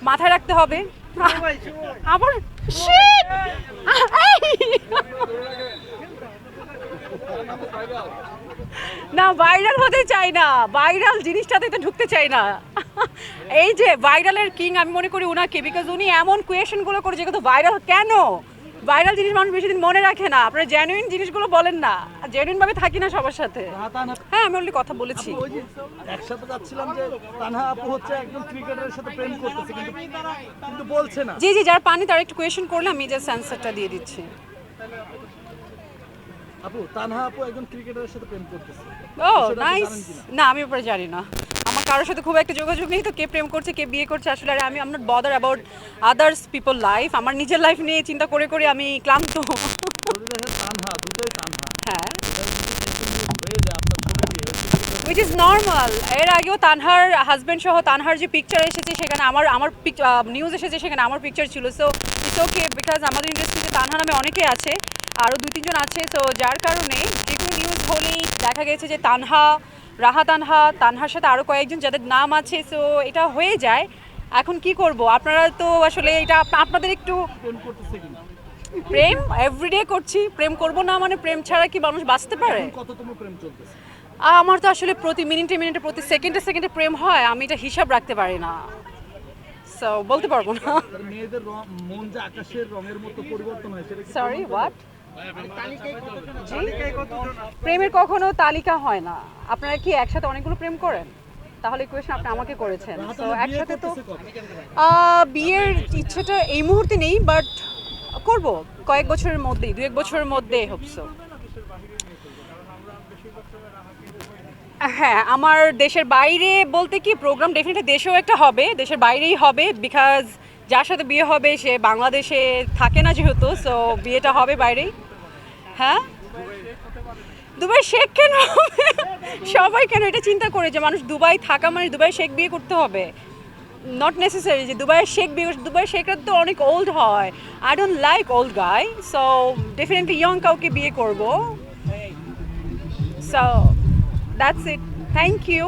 মাথায় রাখতে হবে। আবার shit! না ভাইরাল হতে চাই না, ভাইরাল জিনিসটাতে তো ঢুকতে চাই না। এই যে ভাইরালের কিং আমি মনে করি ওনাকে, বিকজ উনি এমন কোয়েশনগুলো করে যেগুলো ভাইরাল কেন, ভাইরাল জিনিস মানুষ বেশি দিন মনে রাখে না। আপনারা জেনুইন জিনিসগুলো বলেন না, জেনুইন ভাবে থাকি না সবার সাথে। হ্যাঁ আমি অলরেডি কথা বলেছি। ওই যে একসাথে যাচ্ছিলাম যে তানহা আপু হচ্ছে একদম ক্রিকেটারের সাথে প্রেম করতেছে কিন্তু বলছে না। জি জি, যার পানি তার একটু কোয়েশন করলে আমি যে সেন্সারটা দিয়ে দিচ্ছি। আপু তানহা আপু একজন ক্রিকেটারের সাথে প্রেম করতেছে। ও নাইস। না আমি ব্যাপারে জানি না, আমার কারোর সাথে খুব একটা যোগাযোগ নেই তো, কে প্রেম করছে কে বিয়ে করছে আসলে আর আমি not bother about others people life. আমার নিজের লাইফ নিয়ে চিন্তা করে করে আমি ক্লান্ত। যদি দেখেন তানহা দুটোই তানহা হ্যাঁ, হয়ে যায় আপনার ছবি দিয়ে উইচ ইজ নর্মাল। এর আগেও তানহার হাজব্যান্ড সহ তানহার যে পিকচার এসেছে সেখানে আমার নিউজ এসেছে, সেখানে আমার পিকচার ছিল। সো ইটস ওকে, বিকজ আমাদের ইন্ডাস্ট্রিতে তানহা নামে অনেকে আছে, আরও 2-3 জন আছে। সো যার কারণে যে কোনো নিউজ হলেই দেখা গেছে যে তানহা, রাহা তানহা, তানহার সাথে আরও কয়েকজন যাদের নাম আছে, সো এটা হয়ে যায়। এখন কি করব, আপনারা তো আসলে এটা আপনাদের একটু প্রেম করতেছে কিনা প্রেম এভরিডে করছি, প্রেম করব না মানে প্রেম ছাড়া কি মানুষ বাঁচতে পারে? কততম প্রেম চলতেছে? আমার তো আসলে প্রতি মিনিটে মিনিটে প্রতি সেকেন্ডে সেকেন্ডে প্রেম হয়, আমি এটা হিসাব রাখতে পারি না, সো বলতে পারবো না। তার মেয়েদের মন যে আকাশের রঙের মতো পরিবর্তন হয় সেটা কি সরি হোয়াট? জি, প্রেমের কখনো তালিকা হয় না। আপনারা কি একসাথে অনেকগুলো প্রেম করেন? তাহলে কোয়েশ্চেন আপনি আমাকে করেছেন। তো একসাথে তো বিয়ের ইচ্ছেটা এই মুহূর্তে নেই, বাট করব কয়েক বছরের মধ্যেই, 2-1 বছরের মধ্যে হোপসো। হ্যাঁ, আমার দেশের বাইরে বলতে কি প্রোগ্রাম ডেফিনেটলি দেশেও একটা হবে, দেশের বাইরেই হবে, বিকজ যার সাথে বিয়ে হবে সে বাংলাদেশে থাকে না যেহেতু, সো বিয়েটা হবে বাইরেই। হ্যাঁ, দুবাই শেখ কেন হবে? সবাই কেন এটা চিন্তা করে যে মানুষ দুবাই থাকা মানে দুবাই শেখ বিয়ে করতে হবে? নট নেসেসারি যে দুবাইয়ের শেখ বিয়ে, দুবাইয়ের শেখরা তো অনেক ওল্ড হয়। I don't like old guy, so definitely young কাউকে বিয়ে করব। So that's it, thank you.